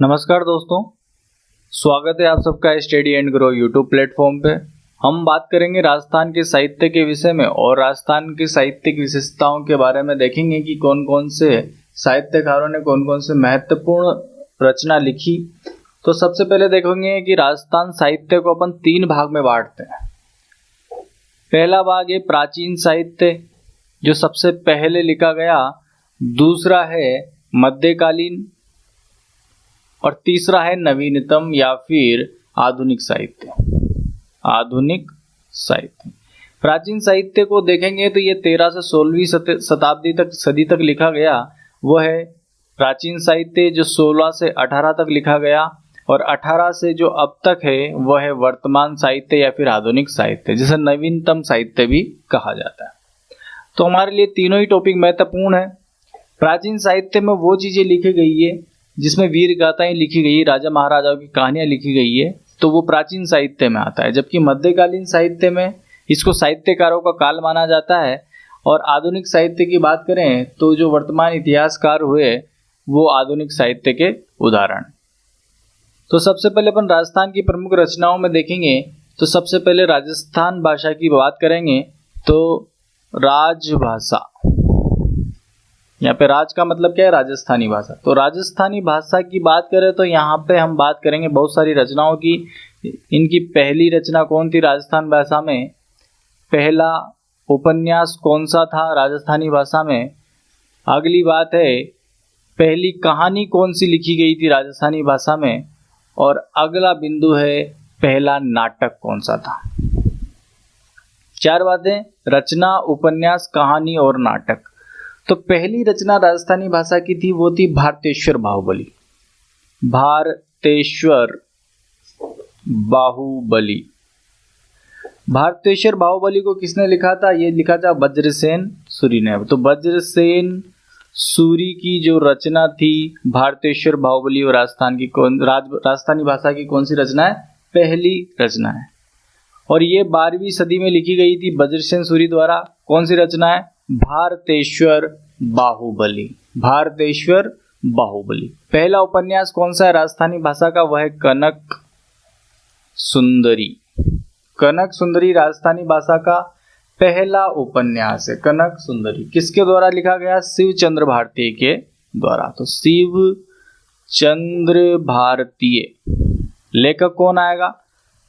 नमस्कार दोस्तों, स्वागत है आप सबका study and grow YouTube platform पे। हम बात करेंगे राजस्थान के साहित्य के विषय में और राजस्थान की साहित्यिक विशेषताओं के बारे में देखेंगे कि कौन कौन से साहित्यकारों ने कौन कौन से महत्वपूर्ण रचना लिखी। तो सबसे पहले देखेंगे कि राजस्थान साहित्य को अपन 3 भाग में बांटते हैं। पहला भाग है प्राचीन साहित्य जो सबसे पहले लिखा गया, दूसरा है मध्यकालीन और तीसरा है नवीनतम या फिर आधुनिक साहित्य। आधुनिक साहित्य, प्राचीन साहित्य को देखेंगे तो ये 13 से 16वीं सदी तक लिखा गया। वह है प्राचीन साहित्य जो 16 से 18 तक लिखा गया, और 18 से जो अब तक है वह है वर्तमान साहित्य या फिर आधुनिक साहित्य, जिसे नवीनतम साहित्य भी कहा जाता है। तो हमारे लिए तीनों ही टॉपिक महत्वपूर्ण है। प्राचीन साहित्य में वो चीजें लिखी गई है जिसमें वीर गाथाएं लिखी गई, राजा महाराजाओं की कहानियां लिखी गई है, तो वो प्राचीन साहित्य में आता है। जबकि मध्यकालीन साहित्य में इसको साहित्यकारों का काल माना जाता है। और आधुनिक साहित्य की बात करें तो जो वर्तमान इतिहासकार हुए वो आधुनिक साहित्य के उदाहरण। तो सबसे पहले अपन राजस्थान की प्रमुख रचनाओं में देखेंगे तो सबसे पहले राजस्थान भाषा की बात करेंगे। तो राजभाषा, यहाँ पे राज का मतलब क्या है, राजस्थानी भाषा। तो राजस्थानी भाषा की बात करें तो यहाँ पे हम बात करेंगे बहुत सारी रचनाओं की। इनकी पहली रचना कौन थी राजस्थान भाषा में, पहला उपन्यास कौन सा था राजस्थानी भाषा में। अगली बात है पहली कहानी कौन सी लिखी गई थी राजस्थानी भाषा में। और अगला बिंदु है पहला नाटक कौन सा था। 4 बातें, रचना, उपन्यास, कहानी और नाटक। तो पहली रचना राजस्थानी भाषा की थी वो थी भारतेश्वर बाहुबली। भारतेश्वर बाहुबली, भारतेश्वर बाहुबली को किसने लिखा था, ये लिखा था वज्रसेन सूरी ने। तो वज्रसेन सूरी की जो रचना थी भारतेश्वर बाहुबली, और राजस्थानी भाषा की कौन सी रचना है, पहली रचना है। और ये 12वीं सदी में लिखी गई थी वज्रसेन सूरी द्वारा। कौन सी रचना है, भारतेश्वर बाहुबली। भारतेश्वर बाहुबली। पहला उपन्यास कौन सा है राजस्थानी भाषा का, वह है कनक सुंदरी। कनक सुंदरी राजस्थानी भाषा का पहला उपन्यास है, कनक सुंदरी। किसके द्वारा लिखा गया, शिवचंद्र भारतीय के द्वारा। तो शिवचंद्र भारतीय, लेखक कौन आएगा,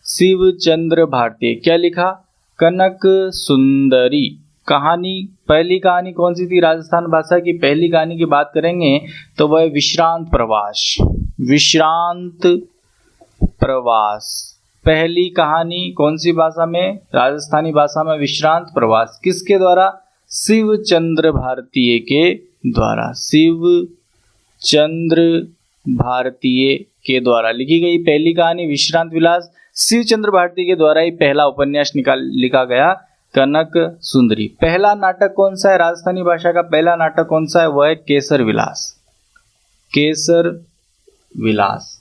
शिवचंद्र भारतीय। क्या लिखा, कनक सुंदरी। कहानी, पहली कहानी कौन सी थी राजस्थान भाषा की, पहली कहानी की बात करेंगे तो वह विश्रांत प्रवास। विश्रांत प्रवास, पहली कहानी कौन सी भाषा में, राजस्थानी भाषा में, विश्रांत प्रवास। किसके द्वारा, शिवचंद्र भारतीय के द्वारा। शिवचंद्र भारतीय के द्वारा लिखी गई पहली कहानी विश्रांत विलास। शिवचंद्र भारती के द्वारा ही पहला उपन्यास लिखा गया, कनक सुंदरी। पहला नाटक कौन सा है राजस्थानी भाषा का, पहला नाटक कौन सा है, वह है केसर विलास। केसर विलास,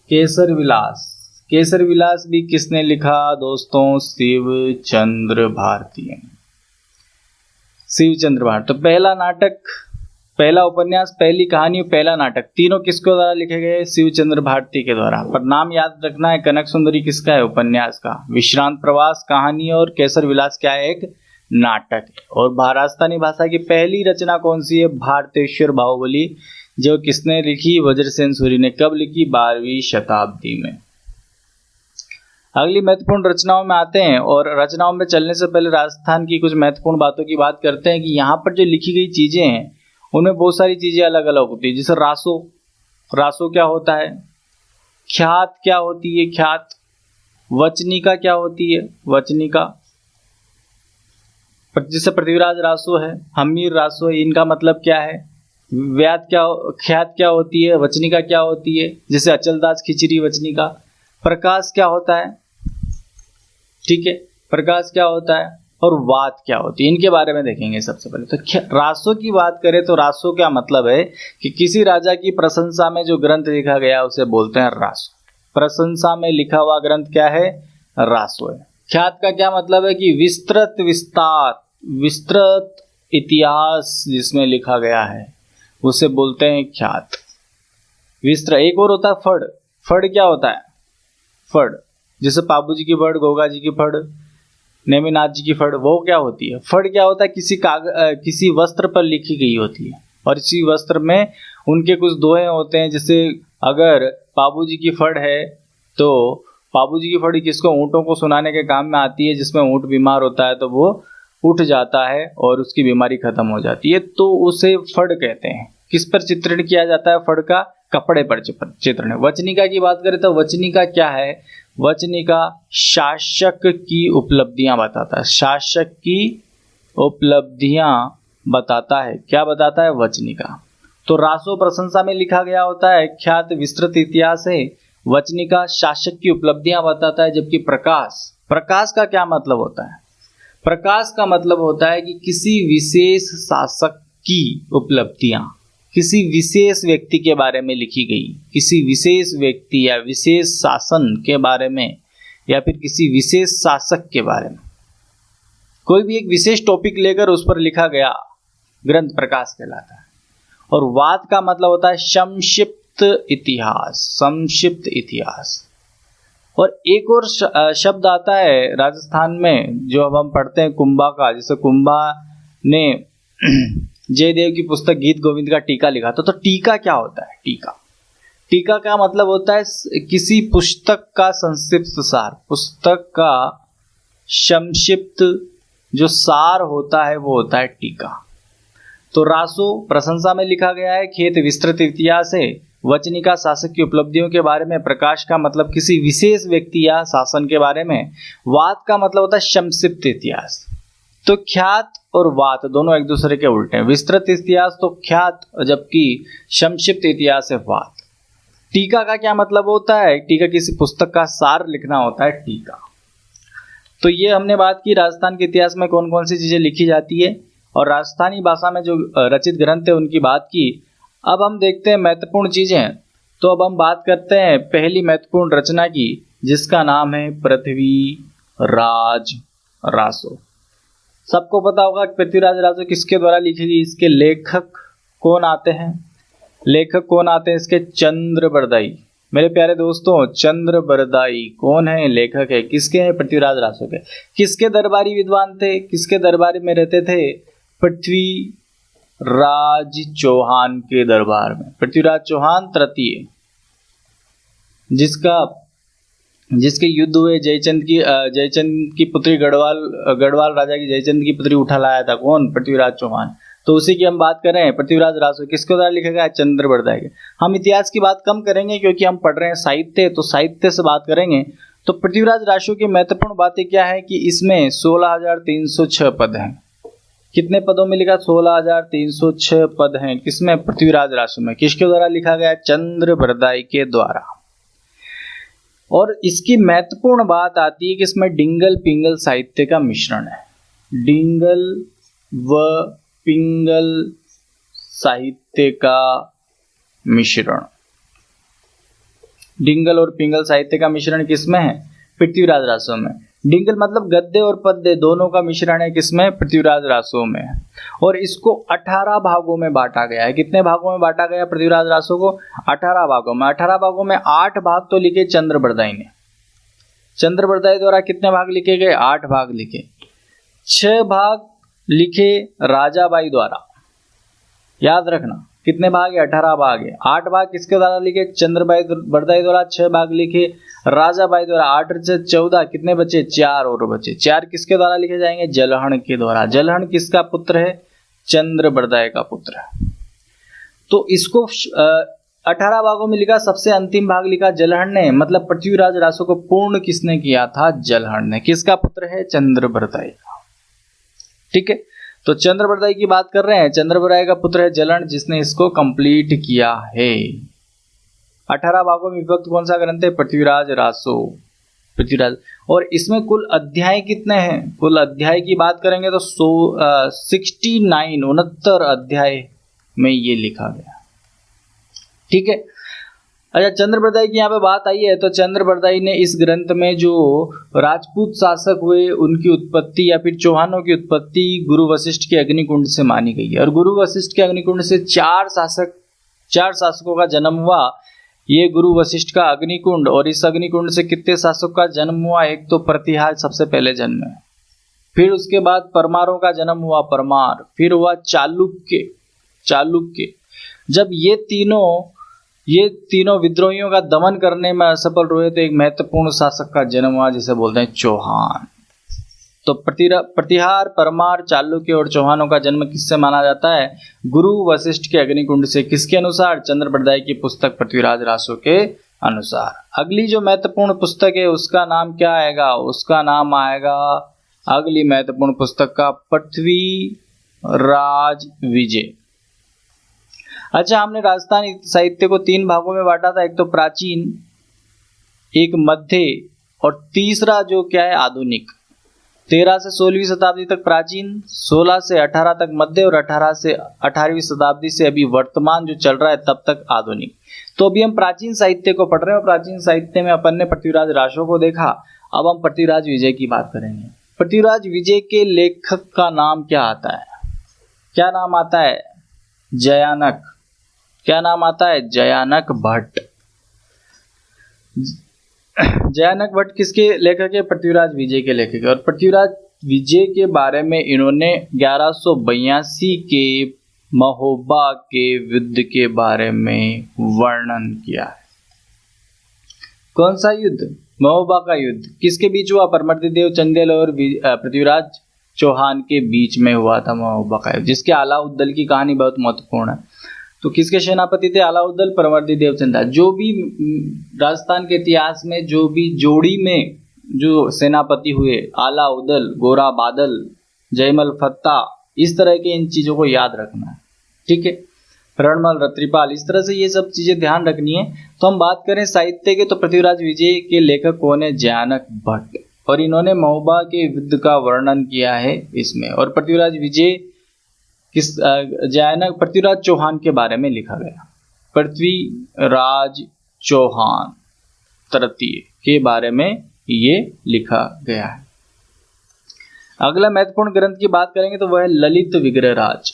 केसर विलास। केसर विलास भी किसने लिखा दोस्तों, शिवचंद्र भारती। शिवचंद्र भारती। तो पहला नाटक, पहला उपन्यास, पहली कहानी, पहला नाटक, तीनों किसके द्वारा लिखे गए, शिवचंद्र भारती के द्वारा। पर नाम याद रखना है, कनक सुंदरी किसका है, उपन्यास का। विश्रांत प्रवास कहानी, और केसर विलास क्या है, एक नाटक। और राजस्थानी भाषा की पहली रचना कौन सी है, भारतेश्वर बाहुबली, जो किसने लिखी, वज्रसेन सूरी ने। कब लिखी, 12वीं शताब्दी में। अगली महत्वपूर्ण रचनाओं में आते हैं, और रचनाओं में चलने से पहले राजस्थान की कुछ महत्वपूर्ण बातों की बात करते हैं कि यहाँ पर जो लिखी गई चीजें हैं उनमें बहुत सारी चीजें अलग अलग होती है। जैसे रासो, रासो क्या होता है, ख्यात क्या होती है, ख्यात। वचनिका क्या होती है, वचनिका। जैसे पृथ्वीराज रासो है, हमीर रासो है, इनका मतलब क्या है। व्यात क्या, ख्यात क्या होती है, वचनिका क्या होती है। जैसे अचलदास खिचड़ी, वचनिका। प्रकाश क्या होता है, ठीक है, प्रकाश क्या होता है, और वात क्या होती है, इनके बारे में देखेंगे सबसे पहले। तो रासो की बात करें तो रासो क्या मतलब है कि किसी राजा की प्रशंसा में जो ग्रंथ लिखा गया उसे बोलते हैं रासो। प्रशंसा में लिखा हुआ ग्रंथ क्या है, रासो है। ख्यात का क्या मतलब है कि विस्तृत, विस्तार, विस्तृत इतिहास जिसमें लिखा गया है उसे बोलते हैं ख्यात। विस्त्र। एक और होता है फड़। फड़ क्या होता है? फड़, जैसे पाबू जी की फड़, गोगा जी की फड़, नेमिनाथ जी की फड़, वो क्या होती है? फड़ क्या होता है? किसी वस्त्र पर लिखी गई होती है, और इसी वस्त्र में उनके कुछ दोहे होते हैं। जैसे अगर पाबू जी की फड़ है तो पाबू जी की फड़ किसको? ऊँटों को सुनाने के काम में आती है, जिसमें ऊँट बीमार होता है तो वो उठ जाता है और उसकी बीमारी खत्म हो जाती है, तो उसे फड़ कहते हैं। किस पर चित्रण किया जाता है फड़ का? कपड़े पर चित्रण। वचनिका की बात करें तो वचनिका क्या है? वचनिका शासक की उपलब्धियां बताता है। शासक की उपलब्धियां बताता है। क्या बताता है? वचनिका। तो रासो प्रशंसा में लिखा गया होता है, ख्यात विस्तृत इतिहास है। वचनिका शासक की उपलब्धियां बताता है, जबकि प्रकाश का क्या मतलब होता है? प्रकाश का मतलब होता है कि किसी विशेष शासक की उपलब्धियां किसी विशेष व्यक्ति के बारे में लिखी गई, किसी विशेष व्यक्ति या विशेष शासन के बारे में, या फिर किसी विशेष शासक के बारे में, कोई भी एक विशेष टॉपिक लेकर उस पर लिखा गया ग्रंथ प्रकाश कहलाता है। और वाद का मतलब होता है संक्षिप्त इतिहास। संक्षिप्त इतिहास। और एक और शब्द आता है राजस्थान में जो अब हम पढ़ते हैं, कुंभा का। जैसे कुंभा ने जयदेव की पुस्तक गीत गोविंद का टीका लिखा था। तो टीका क्या होता है? टीका का मतलब होता है किसी पुस्तक का संक्षिप्त सार। पुस्तक का संक्षिप्त जो सार होता है वो होता है टीका। तो रासो प्रशंसा में लिखा गया है, खेत विस्तृत इतिहास है। वचनिका शासक की उपलब्धियों के बारे में। प्रकाश का मतलब किसी विशेष व्यक्ति या शासन के बारे में। वाद का मतलब होता है संक्षिप्त इतिहास। तो ख्यात और वात दोनों एक दूसरे के उल्टे हैं। विस्तृत इतिहास तो ख्यात, जबकि संक्षिप्त इतिहास है वात। टीका का क्या मतलब होता है? टीका किसी पुस्तक का सार लिखना होता है टीका। तो ये हमने बात की राजस्थान के इतिहास में कौन कौन सी चीजें लिखी जाती है और राजस्थानी भाषा में जो रचित ग्रंथ है उनकी बात की। अब हम देखते हैं महत्वपूर्ण चीजें। तो अब हम बात करते हैं पहली महत्वपूर्ण रचना की, जिसका नाम है पृथ्वीराज रासो। सबको पता होगा कि पृथ्वीराज रासो किसके द्वारा लिखी गई। इसके लेखक कौन आते हैं? इसके चंद्रबरदाई। मेरे प्यारे दोस्तों, चंद्रबरदाई कौन है? लेखक है। किसके हैं? पृथ्वीराज रासो के। किसके दरबारी विद्वान थे? किसके दरबार में रहते थे? पृथ्वीराज चौहान के दरबार में। पृथ्वीराज चौहान तृतीय, जिसके युद्ध हुए जयचंद की पुत्री गढ़वाल राजा की जयचंद की पुत्री उठा लाया था। कौन? पृथ्वीराज चौहान। तो उसी की हम बात कर रहे हैं। पृथ्वीराज रासो किसके द्वारा लिखा गया? चंद्रबरदाई के। हम इतिहास की बात कम करेंगे क्योंकि हम पढ़ रहे हैं साहित्य, तो साहित्य से बात करेंगे। तो पृथ्वीराज रासो की महत्वपूर्ण बातें क्या है कि इसमें 16,306 पद हैं। कितने पदों में लिखा? 16,306 पद हैं। किसमें? पृथ्वीराज रासो में। किसके द्वारा लिखा गया? चंद्रबरदाई के द्वारा। और इसकी महत्वपूर्ण बात आती है कि इसमें डिंगल पिंगल साहित्य का मिश्रण है। डिंगल व पिंगल साहित्य का मिश्रण। डिंगल और पिंगल साहित्य का मिश्रण किसमें है? पृथ्वीराज रासो में। डिंगल मतलब गद्य और पद्य दोनों का मिश्रण है। किसमें? पृथ्वीराज रासो में। और इसको 18 भागों में बांटा गया है। कितने भागों में बांटा गया पृथ्वीराज रासो को? 18 भागों में। 18 भागों में 8 भाग तो लिखे चंद्रबरदाई ने। चंद्रबरदाई द्वारा कितने भाग लिखे गए? 8 भाग लिखे। 6 भाग लिखे राजाबाई द्वारा। याद रखना कितने भाग है? 18 भाग है। 8 भाग किसके द्वारा लिखे? चंद्रबरदाई द्वारा। 6 भाग लिखे राजाबाई द्वारा। 8 से 14 कितने बचे? 4 और बचे। 4 किसके द्वारा लिखे जाएंगे? जलहण के द्वारा। जलहण किसका पुत्र है? चंद्रबरदाई का पुत्र है। तो इसको 18 भागों में लिखा। सबसे अंतिम भाग लिखा जलहण ने। मतलब पृथ्वीराज रासो को पूर्ण किसने किया था? जलहण ने। किसका पुत्र है? चंद्रबरदाई का। ठीक है, तो चंद्रबरदाई की बात कर रहे हैं। चंद्रबरदाई का पुत्र है जलहण, जिसने इसको कंप्लीट किया है। 18 भागों में विभक्त कौन सा ग्रंथ है? पृथ्वीराज रासो। पृथ्वीराज। और इसमें कुल अध्याय कितने हैं? कुल अध्याय की बात करेंगे तो 69 अध्याय में ये लिखा गया। ठीक है। अच्छा, चंद्रबरदाई की यहाँ पे बात आई है तो चंद्रबरदाई ने इस ग्रंथ में जो राजपूत शासक हुए उनकी उत्पत्ति या फिर चौहानों की उत्पत्ति गुरु वशिष्ठ के अग्निकुंड से मानी गई है। और गुरु वशिष्ठ के अग्निकुंड से 4 शासकों का जन्म हुआ। ये गुरु वशिष्ठ का अग्निकुंड, और इस अग्निकुंड से कितने शासक का जन्म हुआ? एक तो प्रतिहार सबसे पहले जन्मे, फिर उसके बाद परमारों का जन्म हुआ, परमार, फिर हुआ चालुक्य। जब ये तीनों विद्रोहियों का दमन करने में असफल हुए तो एक महत्वपूर्ण शासक का जन्म हुआ जिसे बोलते हैं चौहान। तो प्रतिहार, परमार, चालुक्य और चौहानों का जन्म किससे माना जाता है? गुरु वशिष्ठ के अग्निकुंड से। किसके अनुसार? चंद्रप्रदाय की पुस्तक पृथ्वीराज रासो के अनुसार। अगली जो महत्वपूर्ण पुस्तक है उसका नाम क्या आएगा? उसका नाम आएगा, अगली महत्वपूर्ण पुस्तक का, पृथ्वीराज विजय। अच्छा, हमने राजस्थानी साहित्य को 3 भागों में बांटा था, एक तो प्राचीन, एक मध्य, और तीसरा जो क्या है, आधुनिक। 13 से 16वीं शताब्दी तक प्राचीन, 16 से 18 तक मध्य, और 18 से 18वीं शताब्दी से अभी वर्तमान जो चल रहा है तब तक आधुनिक। तो अभी हम प्राचीन साहित्य को पढ़ रहे हैं। प्राचीन साहित्य में अपन ने पृथ्वीराज रासो को देखा, अब हम पृथ्वीराज विजय की बात करेंगे। पृथ्वीराज विजय के लेखक का नाम क्या आता है? क्या नाम आता है? जयानक। क्या नाम आता है? जयानक भट्ट। जयानक भट्ट किसके लेखक है? पृथ्वीराज विजय के लेखक है। और पृथ्वीराज विजय के बारे में इन्होंने 1182 के महोबा के युद्ध के बारे में वर्णन किया है। कौन सा युद्ध? महोबा का युद्ध। किसके बीच हुआ? परमर्दिदेव चंदेल और पृथ्वीराज चौहान के बीच में हुआ था महोबा का युद्ध, जिसके अलाउद्दौला की कहानी बहुत महत्वपूर्ण है। तो किसके सेनापति थे? अलाउद्दौला, परमर्दिदेव चंदेल। जो भी राजस्थान के इतिहास में जो भी जोड़ी में जो सेनापति हुए, अलाउद्दौला, गोरा बादल, जयमल फत्ता, इस तरह के इन चीजों को याद रखना है, ठीक है। रणमल, रत्रिपाल, इस तरह से ये सब चीजें ध्यान रखनी है। तो हम बात करें साहित्य के, तो पृथ्वीराज विजय के लेखक कौन है? जयानक भट्ट, और इन्होंने महोबा के युद्ध का वर्णन किया है इसमें। और पृथ्वीराज विजय पृथ्वीराज चौहान के बारे में लिखा गया। पृथ्वीराज चौहान तृतीय के बारे में ये लिखा गया है। अगला महत्वपूर्ण ग्रंथ की बात करेंगे तो वह है ललित विग्रहराज।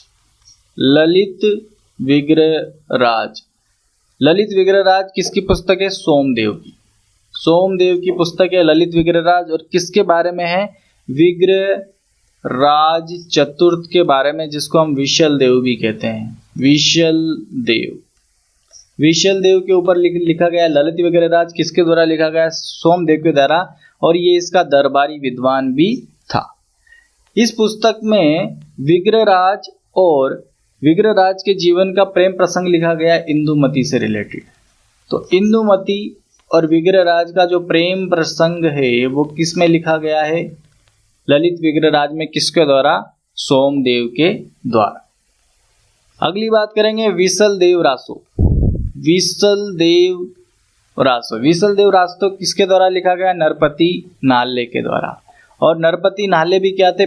ललित विग्रहराज किसकी पुस्तक है? सोमदेव की। सोमदेव की पुस्तक है ललित विग्रहराज। और किसके बारे में है? विग्रहराज चतुर्थ के बारे में, जिसको हम विशल देव भी कहते हैं। विशल देव के ऊपर लिखा गया। ललित विग्रहराज किसके द्वारा लिखा गया? सोमदेव के द्वारा, और ये इसका दरबारी विद्वान भी था। इस पुस्तक में विग्रहराज के जीवन का प्रेम प्रसंग लिखा गया इंदुमती से रिलेटेड। तो इंदुमती और विग्रहराज का जो प्रेम प्रसंग है वो किस में लिखा गया है? ललित विग्रहराज में। किसके द्वारा? सोमदेव के द्वारा। अगली बात करेंगे विशल देव रासो। विशल देव रासो किसके द्वारा लिखा गया? नरपति नाले के द्वारा। और नरपति नाले भी क्या थे?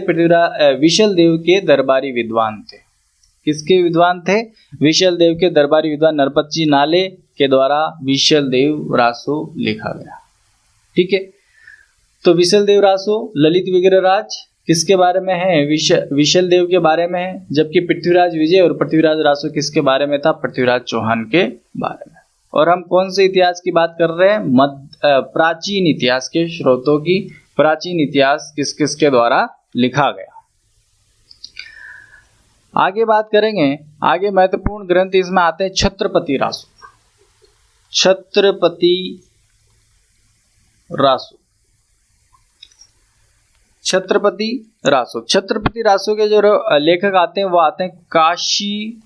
विशल देव के दरबारी विद्वान थे। किसके विद्वान थे? विशल देव के दरबारी विद्वान नरपति नाले के द्वारा विशल देव रासो लिखा गया, ठीक है। तो विशल देव रासो, ललित विग्रहराज किसके बारे में है? विशल देव के बारे में है। जबकि पृथ्वीराज विजय और पृथ्वीराज रासो किसके बारे में था? पृथ्वीराज चौहान के बारे में। और हम कौन से इतिहास की बात कर रहे हैं? प्राचीन इतिहास के स्रोतों की। प्राचीन इतिहास किस किस के द्वारा लिखा गया। आगे बात करेंगे। आगे महत्वपूर्ण ग्रंथ इसमें आते हैं छत्रपति रासो। छत्रपति रासो के जो लेखक आते हैं वो आते हैं काशी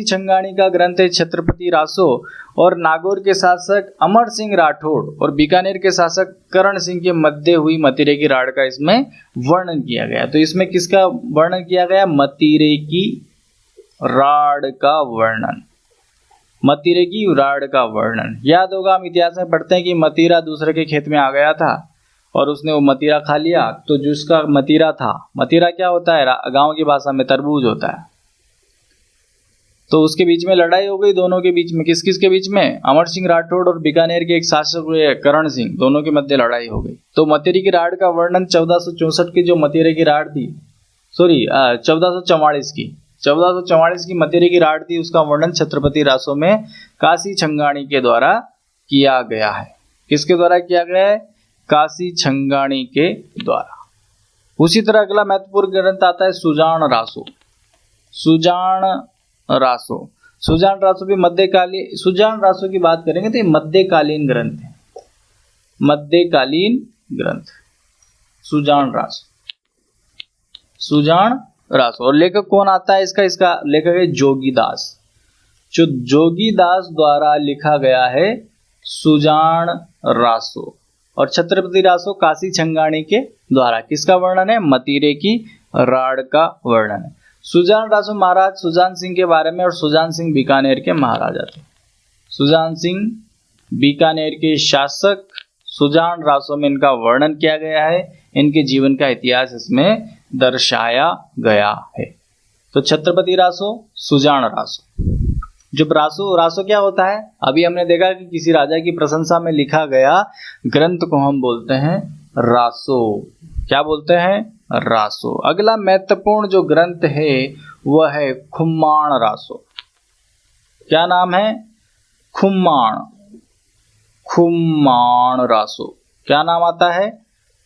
छंगाणी का ग्रंथ है छत्रपति रासो। और नागौर के शासक अमर सिंह राठौड़ और बीकानेर के शासक करण सिंह के मध्य हुई मतीरे की राड़ का इसमें वर्णन किया गया। तो इसमें किसका वर्णन किया गया? मतीरे की राड़ का वर्णन। मतीरे की राड़ का वर्णन। याद होगा, हम इतिहास में पढ़ते हैं कि मतीरा दूसरे के खेत में आ गया था और उसने वो मतीरा खा लिया। तो जिसका मतीरा था, मतीरा क्या होता है? गांव की भाषा में तरबूज होता है। तो उसके बीच में लड़ाई हो गई दोनों के बीच में। किस किस के बीच में? अमर सिंह राठौड़ और बीकानेर के एक शासक हुए करण सिंह, दोनों के मध्य लड़ाई हो गई। तो मतीरे की राड़ का वर्णन 1464 की जो मतीरे की राड़ थी, 1444 की 1444 की मतेरे की राड थी, उसका वर्णन छत्रपति रासो में काशी छंगाणी के द्वारा किया गया है। किसके द्वारा किया गया है? काशी छंगाणी के द्वारा। उसी तरह अगला महत्वपूर्ण ग्रंथ आता है सुजान रासो। सुजान रासो, सुजान रासो भी मध्यकालीन, सुजान रासो की बात करेंगे तो ये मध्यकालीन ग्रंथ है, मध्यकालीन ग्रंथ सुजान रासो, सुजान रासो। और लेखक कौन आता है इसका? इसका लेखक है जोगीदास, जो जोगीदास द्वारा लिखा गया है सुजान रासो। और छत्रपति रासो काशी छंगाणी के द्वारा किसका वर्णन है? मतीरे की राड का वर्णन है। सुजान रासो महाराज सुजान सिंह के बारे में, और सुजान सिंह बीकानेर के महाराजा थे। सुजान सिंह बीकानेर के शासक, सुजान रासो में इनका वर्णन किया गया है, इनके जीवन का इतिहास इसमें दर्शाया गया है। तो छत्रपति रासो, सुजान रासो। जब रासो, रासो क्या होता है? अभी हमने देखा कि किसी राजा की प्रशंसा में लिखा गया ग्रंथ को हम बोलते हैं रासो। क्या बोलते हैं? रासो। अगला महत्वपूर्ण जो ग्रंथ है वह है खुम्माण रासो। क्या नाम है? खुम्माण, खुम्माण रासो। क्या नाम आता है?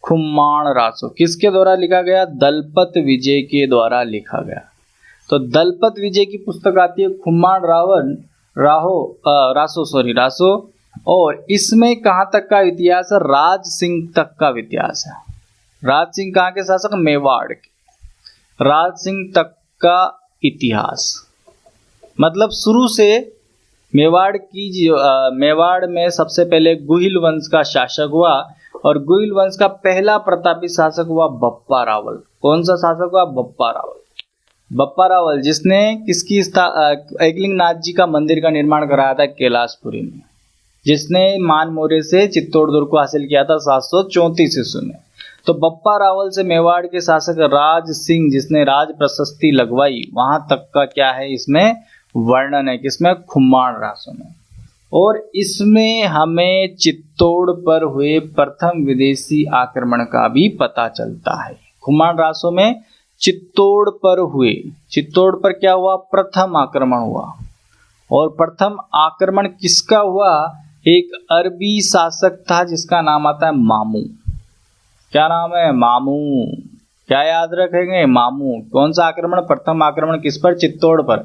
खुम्माण रासो। किसके द्वारा लिखा गया? दलपत विजय के द्वारा लिखा गया। तो दलपत विजय की पुस्तक आती है खुम्माण रासो। और इसमें कहाँ तक का इतिहास है? राज सिंह तक का इतिहास है। राज सिंह कहाँ के शासक? मेवाड़ के। राज सिंह तक का इतिहास मतलब शुरू से मेवाड़ की मेवाड़ में सबसे पहले गुहिल वंश का शासक हुआ, और गुहिल वंश का पहला प्रतापी शासक हुआ बप्पा रावल। कौन सा शासक हुआ? बप्पा रावल। बप्पा रावल जिसने किसकी एकलिंग नाथ जी का मंदिर का निर्माण कराया था कैलाशपुरी में, जिसने मान मौर्य से चित्तौड़ दुर्ग को हासिल किया था 734 ईस्वी में। तो बप्पा रावल से मेवाड़ के शासक राज सिंह जिसने राज प्रशस्ति लगवाई, वहां तक का क्या है इसमें वर्णन है। किसमें? खुम्माण रासो में। और इसमें हमें चित्तौड़ पर हुए प्रथम विदेशी आक्रमण का भी पता चलता है। खुम्माण रासो में चित्तौड़ पर क्या हुआ? प्रथम आक्रमण हुआ। और प्रथम आक्रमण किसका हुआ? एक अरबी शासक था जिसका नाम आता है मामू। क्या नाम है? मामू। क्या याद रखेंगे? मामू। कौन सा आक्रमण? प्रथम आक्रमण किस पर? चित्तौड़ पर।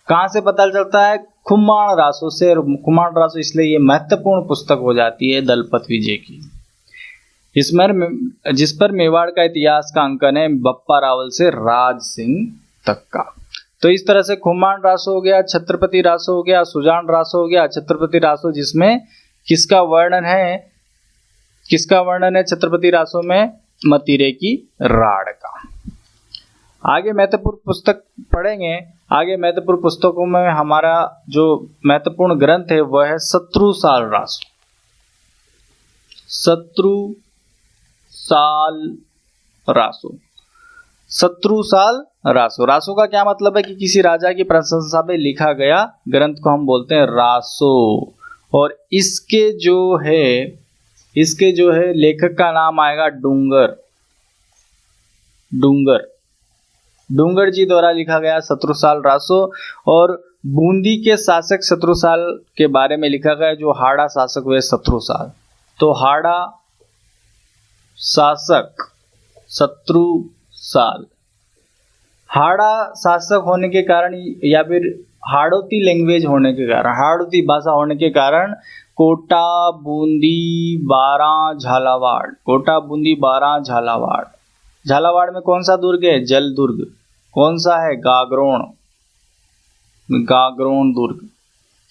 कहां से पता चलता है? खुम्माण रासो से। खुम्माण रासो इसलिए ये महत्वपूर्ण पुस्तक हो जाती है दलपत विजय की, जिस पर मेवाड़ का इतिहास का अंकन है बप्पा रावल से राज सिंह तक का। तो इस तरह से खुम्माण रासो हो गया, छत्रपति रासो हो गया, सुजान रासो हो गया। छत्रपति रासो जिसमें किसका वर्णन है? छत्रपति रासो में मतीरे की राड का। आगे महत्वपूर्ण पुस्तक पढ़ेंगे। आगे महत्वपूर्ण पुस्तकों में हमारा जो महत्वपूर्ण ग्रंथ है वह है शत्रुसाल रासो। शत्रुसाल रासो। रासो का क्या मतलब है? कि किसी राजा की प्रशंसा में लिखा गया ग्रंथ को हम बोलते हैं रासो। और इसके जो है लेखक का नाम आएगा डूंगर जी द्वारा लिखा गया शत्रुसाल रासो। और बूंदी के शासक शत्रुसाल के बारे में लिखा गया, जो हाड़ा शासक हुए शत्रुसाल। तो हाड़ा शासक शत्रुसाल, हाड़ा शासक होने के कारण या फिर हाड़ौती लैंग्वेज होने के कारण, हाड़ौती भाषा होने के कारण कोटा बूंदी बारां झालावाड़। झालावाड़ में कौन सा दुर्ग है? जल दुर्ग। कौन सा है? गागरोन दुर्ग।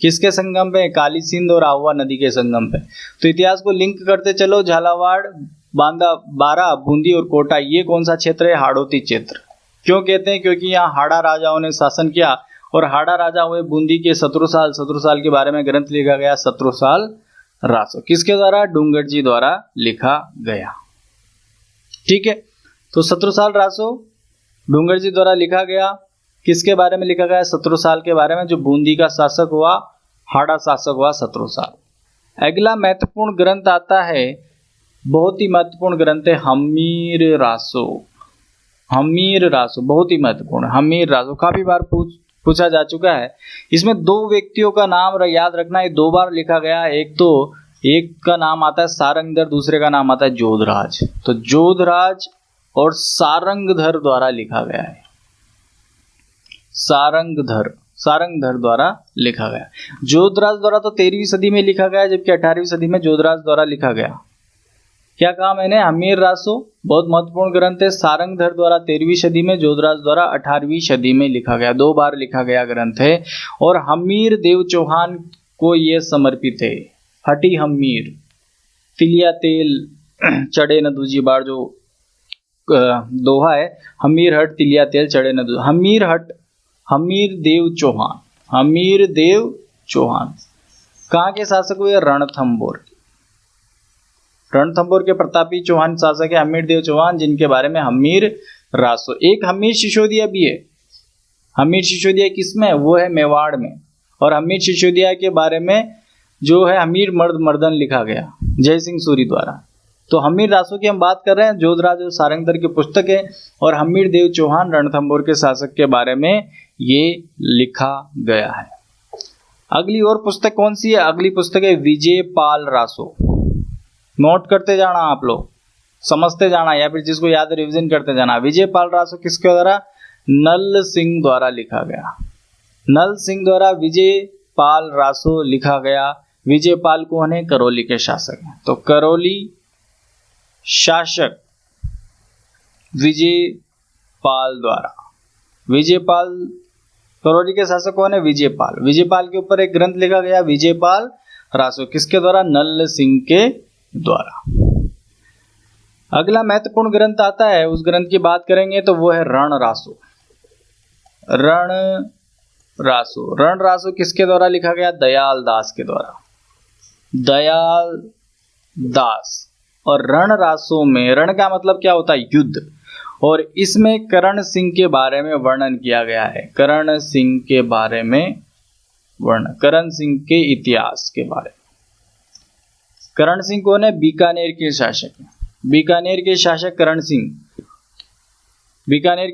किसके संगम पे? काली सिंध और आहुआ नदी के संगम पे। तो इतिहास को लिंक करते चलो। झालावाड़, बारा, बूंदी और कोटा, ये कौन सा क्षेत्र है? हाड़ौती क्षेत्र। क्यों कहते हैं? क्योंकि यहाँ हाड़ा राजाओं ने शासन किया, और हाड़ा राजा हुए बूंदी के शत्रुसाल के बारे में ग्रंथ लिखा गया शत्रुसाल रासो। किसके द्वारा? डूंगर जी द्वारा लिखा गया। ठीक है, तो शत्रुसाल रासो डूंगर जी द्वारा लिखा गया। किसके बारे में लिखा गया? शत्रुसाल के बारे में, जो बूंदी का शासक हुआ, हाड़ा शासक हुआ शत्रुसाल। अगला महत्वपूर्ण ग्रंथ आता है, बहुत ही महत्वपूर्ण ग्रंथ है हमीर रासो। हमीर रासो बहुत ही महत्वपूर्ण। हमीर रासो काफी बार पूछा जा चुका है। इसमें दो व्यक्तियों का नाम याद रखना, ये 2 बार लिखा गया। एक का नाम आता है सारंगधर, दूसरे का नाम आता है जोधराज। तो जोधराज और सारंगधर द्वारा लिखा गया है। सारंगधर द्वारा लिखा गया। जोधराज द्वारा तो 13वीं सदी में लिखा गया, जबकि 18वीं सदी में जोधराज द्वारा लिखा गया। क्या कहा मैंने? हमीर रासो बहुत महत्वपूर्ण ग्रंथ है। सारंगधर द्वारा 13वीं सदी में, जोधराज द्वारा 18वीं सदी में लिखा गया। 2 बार लिखा गया ग्रंथ है। और हमीर देव चौहान को यह समर्पित है। हटी हमीर तिलिया तेल चढ़े न दूजी बार, जो दोहा है, हमीर हट तिलिया तेल चढ़े न दूजी। हमीर देव चौहान कहाँ के शासक हुए? रणथंभौर के प्रतापी चौहान शासक है हमीर देव चौहान, जिनके बारे में हमीर रासो। एक हमीर सिसोदिया भी है। हमीर सिसोदिया किसमें? वो है मेवाड़ में। और हमीर सिसोदिया के बारे में जो है हमीर मर्दन लिखा गया जय सिंह सूरी द्वारा। तो हमीर रासो की हम बात कर रहे हैं। जोधराज और सारंगधर की पुस्तक है। और हमीर देव चौहान रणथंभौर के शासक के बारे में ये लिखा गया है। अगली और पुस्तक कौन सी है? अगली पुस्तक है विजय पाल रासो। नोट करते जाना आप लोग, समझते जाना, या फिर जिसको याद है रिवीजन करते जाना। विजय पाल रासो किसके द्वारा? नल सिंह द्वारा लिखा गया। नल सिंह द्वारा विजय पाल रासो लिखा गया। विजय पाल कौन है? करौली के शासक हैं। तो करौली शासक विजय पाल द्वारा, करौली के शासक कौन है? विजय पाल के ऊपर एक ग्रंथ लिखा गया विजय पाल रासो। किसके द्वारा? नल सिंह के द्वारा। अगला महत्वपूर्ण ग्रंथ आता है, उस ग्रंथ की बात करेंगे तो वो है रण रासो किसके द्वारा लिखा गया? दयाल दास के द्वारा। दयाल दास। और रण रासो में, रण का मतलब क्या होता है? युद्ध। और इसमें करण सिंह के बारे में वर्णन किया गया है। करण सिंह के इतिहास के बारे में। करण सिंह कौन है? बीकानेर के शासक। बीकानेर के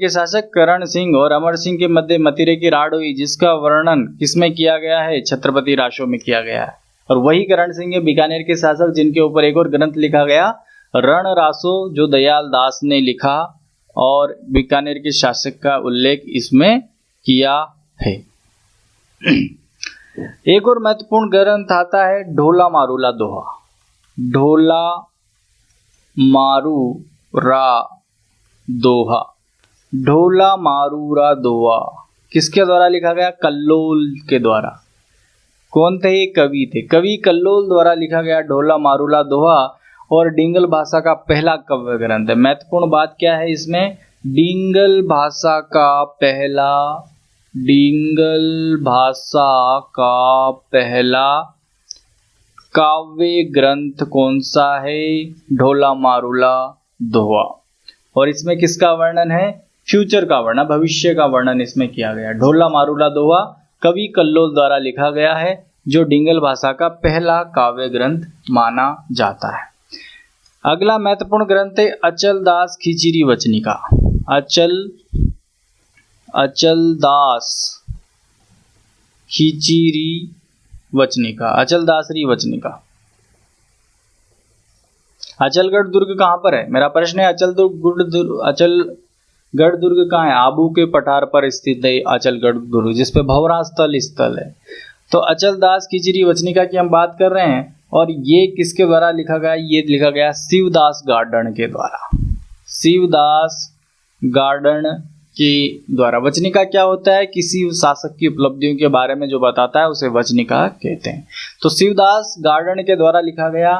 शासक करण सिंह और अमर सिंह के मध्य मतिरे की राड़ हुई, जिसका वर्णन किसमें किया गया है? छत्रपति रासो में किया गया है। और वही करण सिंह है बीकानेर के शासक, जिनके ऊपर एक और ग्रंथ लिखा गया रण रासो, जो दयाल दास ने लिखा। और बीकानेर के शासक का उल्लेख इसमें किया है। एक और महत्वपूर्ण ग्रंथ आता है ढोला मारूला दोहा। किसके द्वारा लिखा गया? कल्लोल के द्वारा। कौन थे ये? कवि थे। कवि कल्लोल द्वारा लिखा गया ढोला मारूला दोहा। और डिंगल भाषा का पहला काव्य ग्रंथ है। महत्वपूर्ण बात क्या है इसमें? डिंगल भाषा का पहला काव्य ग्रंथ कौन सा है? ढोला मारूला दोहा। और इसमें किसका वर्णन है? फ्यूचर का वर्णन, भविष्य का वर्णन इसमें किया गया। ढोला मारूला दोहा कवि कल्लोल द्वारा लिखा गया है, जो डिंगल भाषा का पहला काव्य ग्रंथ माना जाता है। अगला महत्वपूर्ण ग्रंथ है अचल दास खिचरी वचनिका। अचलदासरी वचनिका। अचलगढ़ दुर्ग कहाँ पर है? मेरा प्रश्न है। अचलगढ़ दुर्ग कहाँ है? आबू के पठार पर स्थित है अचलगढ़ दुर्ग, जिसपे भंवरा स्थल है। तो अचलदास खिचरी वचनिका की हम बात कर रहे हैं। और ये किसके द्वारा लिखा गया? ये लिखा गया शिवदास गार्डन के द्वारा। वचनिका क्या होता है? किसी शासक की उपलब्धियों के बारे में जो बताता है उसे वचनिका कहते हैं। तो शिवदास गार्डन के द्वारा लिखा गया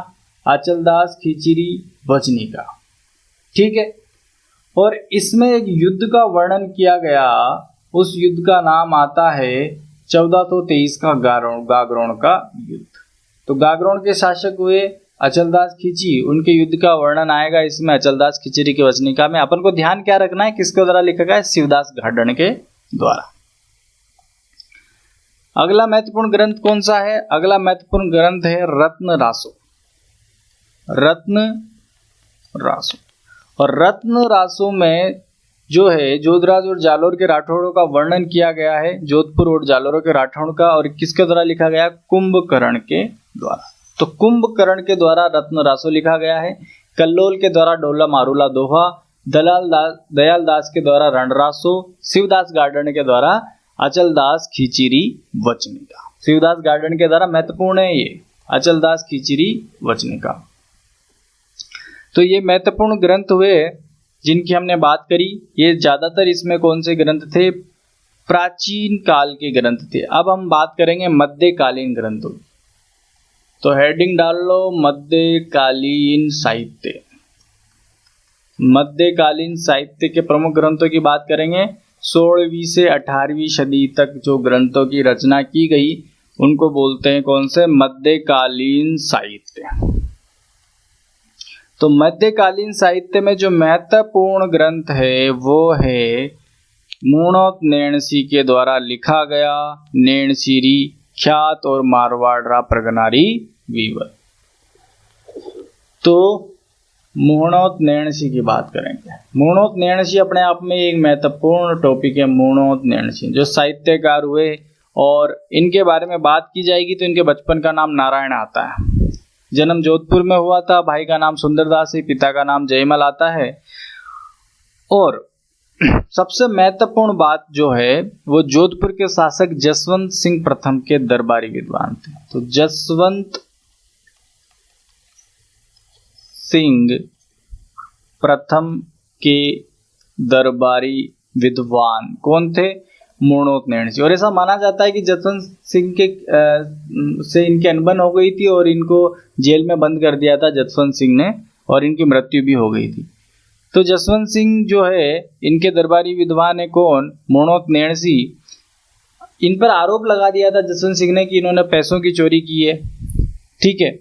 अचलदास खिचरी वचनिका। ठीक है। और इसमें एक युद्ध का वर्णन किया गया। उस युद्ध का नाम आता है 1423 का गागरोन का युद्ध। तो गागरोन के शासक हुए अचलदास खिची, उनके युद्ध का वर्णन आएगा इसमें अचलदास खिचरी की वचनिका में। अपन को ध्यान क्या रखना है? किसके द्वारा लिखा गया है? शिवदास गार्डन के द्वारा। अगला महत्वपूर्ण ग्रंथ कौन सा है? अगला महत्वपूर्ण ग्रंथ है रत्न रासो। और रत्न रासो में जो है जोधराज और जालोर के राठौड़ों का वर्णन किया गया है, जोधपुर और जालोरों के राठौड़ का, और किसके द्वारा लिखा गया? कुंभकर्ण के द्वारा। तो कुंभकर्ण के द्वारा रत्न रासो लिखा गया है, कल्लोल के द्वारा डोला मारूला दोहा, दयाल दास के द्वारा रणरासो, शिवदास गार्डन के द्वारा अचल दास खिचिरी वचनिका। शिवदास गार्डन के द्वारा महत्वपूर्ण है ये अचल दास खिचिरी वचनिका। तो ये महत्वपूर्ण ग्रंथ हुए जिनकी हमने बात करी। ये ज्यादातर इसमें कौन से ग्रंथ थे? प्राचीन काल के ग्रंथ थे। अब हम बात करेंगे मध्यकालीन ग्रंथों। तो हेडिंग डाल लो, मध्यकालीन साहित्य। मध्यकालीन साहित्य के प्रमुख ग्रंथों की बात करेंगे। 16वीं से 18वीं सदी तक जो ग्रंथों की रचना की गई उनको बोलते हैं कौन से? मध्यकालीन साहित्य। तो मध्यकालीन साहित्य में जो महत्वपूर्ण ग्रंथ है वो है मूणोत नैणसी के द्वारा लिखा गया नैणसीरी ख्यात और मारवाड़ा प्रगनारी वीवत। तो मूणोत नैणसी की बात करेंगे। मूणोत नैणसी अपने आप में एक महत्वपूर्ण टॉपिक है। मूणोत नैणसी जो साहित्यकार हुए और इनके बारे में बात की जाएगी तो इनके बचपन का नाम नारायण आता है। जन्म जोधपुर में हुआ था। भाई का नाम सुंदरदास है, पिता का नाम जयमल आता है। और सबसे महत्वपूर्ण बात जो है वो जोधपुर के शासक जसवंत सिंह प्रथम के दरबारी विद्वान थे। तो जसवंत सिंह प्रथम के दरबारी विद्वान कौन थे? मूणोत नैणसी। और ऐसा माना जाता है कि जसवंत सिंह के से इनकी अनबन हो गई थी और इनको जेल में बंद कर दिया था जसवंत सिंह ने, और इनकी मृत्यु भी हो गई थी। तो जसवंत सिंह जो है इनके दरबारी विद्वान है कौन? मूणोत नैणसी। इन पर आरोप लगा दिया था जसवंत सिंह ने कि इन्होंने पैसों की चोरी की है, ठीक है।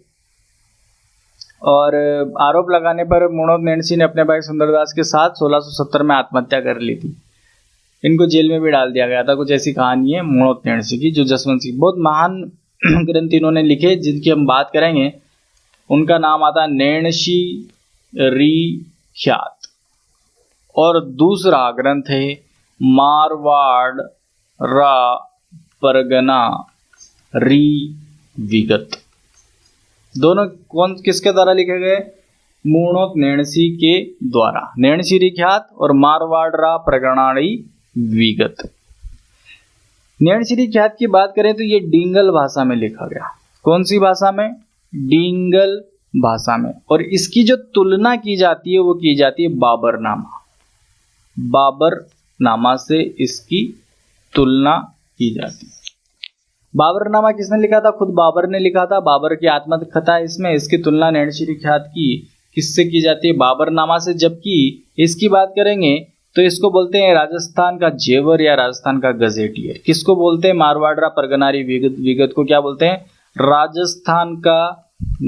और आरोप लगाने पर मूणोत नैणसी ने अपने भाई सुंदरदास के साथ 1670 में आत्महत्या कर ली थी। इनको जेल में भी डाल दिया गया था। कुछ ऐसी कहानी है मूणोत नैणसी की, जो जसवंत सिंह बहुत महान ग्रंथ इन्होंने लिखे जिनकी हम बात करेंगे। उनका नाम आता है नैणसी री ख्यात। और दूसरा ग्रंथ है मारवाड़ रा परगना री विगत। दोनों कौन किसके द्वारा लिखे गए? मूणोत नैणसी के द्वारा। नैणसी री ख्यात और मारवाड़ रा परगनाड़ी विगत। नैणसी ख्यात की बात करें तो ये डिंगल भाषा में लिखा गया। कौन सी भाषा में? डिंगल भाषा में। और इसकी जो तुलना की जाती है वो की जाती है बाबरनामा। बाबरनामा से इसकी तुलना की जाती है। बाबरनामा किसने लिखा था? खुद बाबर ने लिखा था। बाबर की आत्मकथा है इसमें। इसकी तुलना नैणसी ख्यात की किससे की जाती है? बाबरनामा से। जबकि इसकी बात करेंगे तो इसको बोलते हैं राजस्थान का जेवर या राजस्थान का गजेटियर। किसको बोलते हैं? मारवाड़ा परगनारी विगत को क्या बोलते हैं? राजस्थान का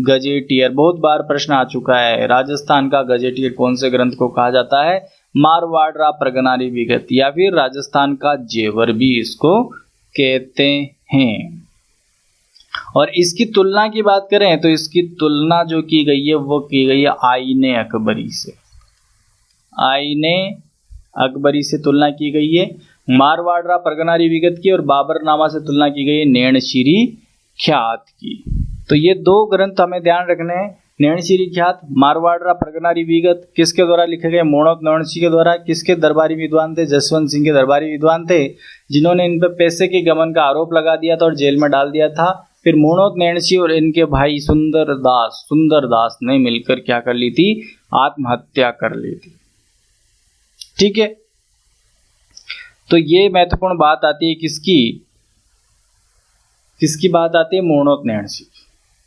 गजेटियर। बहुत बार प्रश्न आ चुका है, राजस्थान का गजेटियर कौन से ग्रंथ को कहा जाता है? मारवाड़ा परगनारी विगत, या फिर राजस्थान का जेवर भी इसको कहते हैं। और इसकी तुलना की बात करें तो इसकी तुलना जो की गई है वो की गई है आईने अकबरी से। आईने अकबरी से तुलना की गई है मारवाड़ा परगनारी विगत की, और बाबरनामा से तुलना की गई है नैणसी ख्यात की। तो ये दो ग्रंथ हमें ध्यान रखने हैं। नैणसी ख्यात, मारवाड़ा परगनारी विगत किसके द्वारा लिखे गए? मूणोत नैणसी के द्वारा। किसके दरबारी विद्वान थे? जसवंत सिंह के दरबारी विद्वान थे, जिन्होंने इन पर पैसे के गमन का आरोप लगा दिया था और जेल में डाल दिया था। फिर मूणोत नैणसी और इनके भाई सुंदरदास ने मिलकर क्या कर ली थी? आत्महत्या कर ली थी, ठीक है। तो ये महत्वपूर्ण बात आती है किसकी बात आती है? मूणोत नैणसी।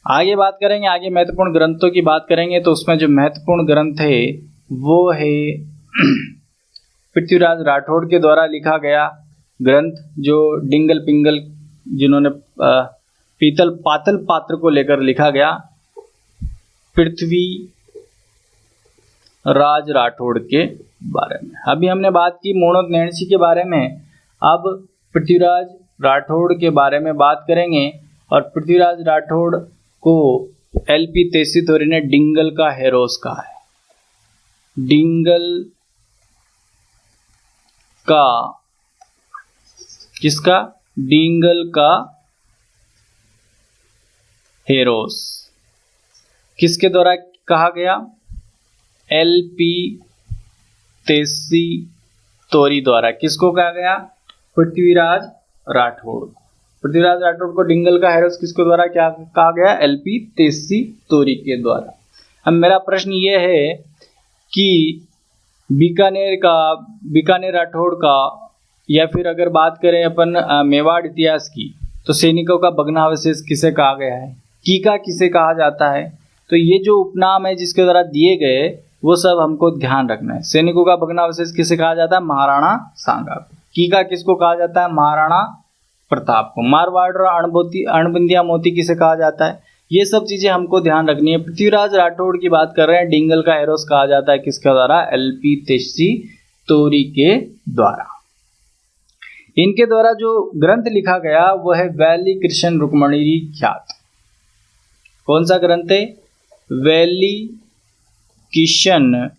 आगे बात करेंगे, आगे महत्वपूर्ण ग्रंथों की बात करेंगे। तो उसमें जो महत्वपूर्ण ग्रंथ है वो है पृथ्वीराज राठौड़ के द्वारा लिखा गया ग्रंथ, जो डिंगल पिंगल जिन्होंने पीतल पातल पात्र को लेकर लिखा गया। पृथ्वी राज राठौड़ के बारे में अभी हमने बात की मूणोत नैणसी के बारे में। अब पृथ्वीराज राठौड़ के बारे में बात करेंगे। और पृथ्वीराज राठौड़ को एलपी तेसीतोरी ने डिंगल का हेरोस कहा है। डिंगल का, किसका? डिंगल का हेरोस किसके द्वारा कहा गया? LP तेसी तोरी द्वारा। किसको कहा गया? पृथ्वीराज राठौड़। पृथ्वीराज राठौड़ को डिंगल का हेरोस किसके द्वारा क्या कहा गया? LP तेसी तोरी के द्वारा। अब मेरा प्रश्न ये है कि बीकानेर राठौड़ का, या फिर अगर बात करें अपन मेवाड़ इतिहास की, तो सैनिकों का भग्नावशेष किसे कहा गया है? कीका किसे कहा जाता है? तो ये जो उपनाम है जिसके द्वारा दिए गए वो सब हमको ध्यान रखना है। सैनिकों का भग्नावशेष किसे कहा जाता है? महाराणा सांगा को। कीका किसको कहा जाता है? महाराणा प्रताप को। मारवाड़ और अणबिंदिया मोती किसे कहा जाता है? ये सब चीजें हमको ध्यान रखनी है। पृथ्वीराज राठौड़ की बात कर रहे हैं, डिंगल का हेरोस कहा जाता है किसके द्वारा? LP तेसी तोरी के द्वारा। इनके द्वारा जो ग्रंथ लिखा गया वो है वैली कृष्ण रुक्मणी ख्यात। कौन सा ग्रंथ है? वैली किशन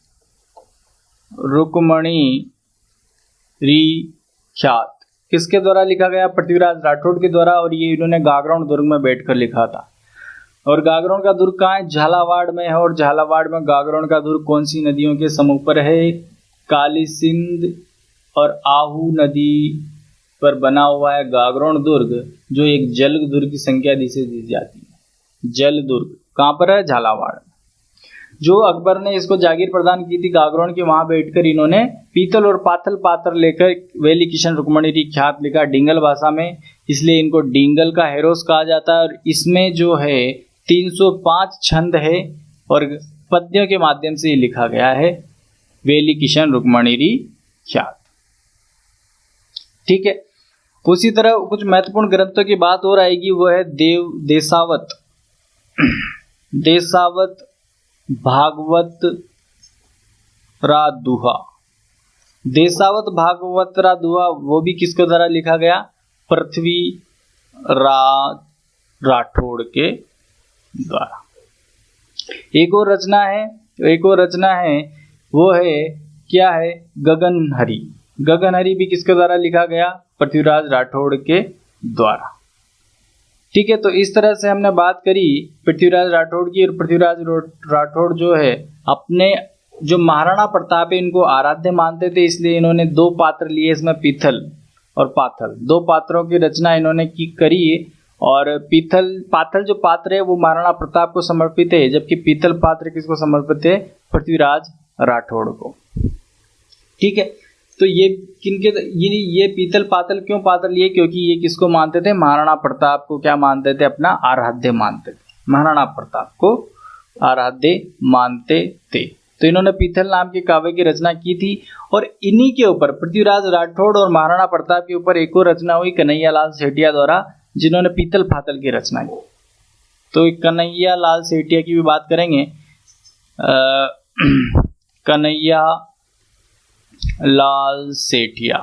रुक्मणी ख्यात। किसके द्वारा लिखा गया? पृथ्वीराज राठौड़ के द्वारा। और ये इन्होंने गागरोन दुर्ग में बैठकर लिखा था। और गागरोन का दुर्ग कहाँ है? झालावाड़ में है। और झालावाड़ में गागरोन का दुर्ग कौन सी नदियों के सम्मुख पर है? काली सिंध और आहू नदी पर बना हुआ है गागरोन दुर्ग, जो एक जल दुर्ग की संख्या जिसे दी जाती है। जल दुर्ग कहाँ पर है? झालावाड़। जो अकबर ने इसको जागीर प्रदान की थी गागरोन की, वहां बैठकर इन्होंने पीतल और पाथल पात्र लेकर वैली किशन रुक्मणी ख्यात लिखा डिंगल भाषा में, इसलिए इनको डिंगल का हेरोस कहा जाता है। और इसमें जो है 305 छंद है और पद्यों के माध्यम से ये लिखा गया है वैली किशन रुक्मणी ख्यात। ठीक है। उसी तरह कुछ महत्वपूर्ण ग्रंथों की बात और आएगी, वो है देसावत भागवत रादुहा। देसावत भागवत रादुहा वो भी किसके द्वारा लिखा गया? पृथ्वीराज राठौड़ के द्वारा। एक और रचना है वो है क्या है? गगनहरी। गगनहरी भी किसके द्वारा लिखा गया? पृथ्वीराज राठौड़ के द्वारा। ठीक है। तो इस तरह से हमने बात करी पृथ्वीराज राठौड़ की। और पृथ्वीराज राठौड़ जो है अपने जो महाराणा प्रताप है इनको आराध्य मानते थे, इसलिए इन्होंने 2 पात्र लिए, इसमें पीथल और पाथल, 2 पात्रों की रचना इन्होंने करी। और पाथल जो पात्र है वो महाराणा प्रताप को समर्पित है, जबकि पीतल पात्र किसको समर्पित है? पृथ्वीराज राठौड़ को। ठीक है। तो ये पीतल पातल क्यों पात्र लिए? क्योंकि ये किसको मानते थे? महाराणा प्रताप को क्या मानते थे? अपना आराध्य मानते थे। महाराणा प्रताप को आराध्य मानते थे। तो इन्होंने पीतल नाम के काव्य की रचना की थी। और इन्हीं के ऊपर पृथ्वीराज राठौड़ और महाराणा प्रताप के ऊपर एक और रचना हुई कन्हैया लाल सेठिया द्वारा, जिन्होंने पीतल पातल की रचना की। तो कन्हैया लाल सेठिया की भी बात करेंगे। कन्हैया लाल सेठिया,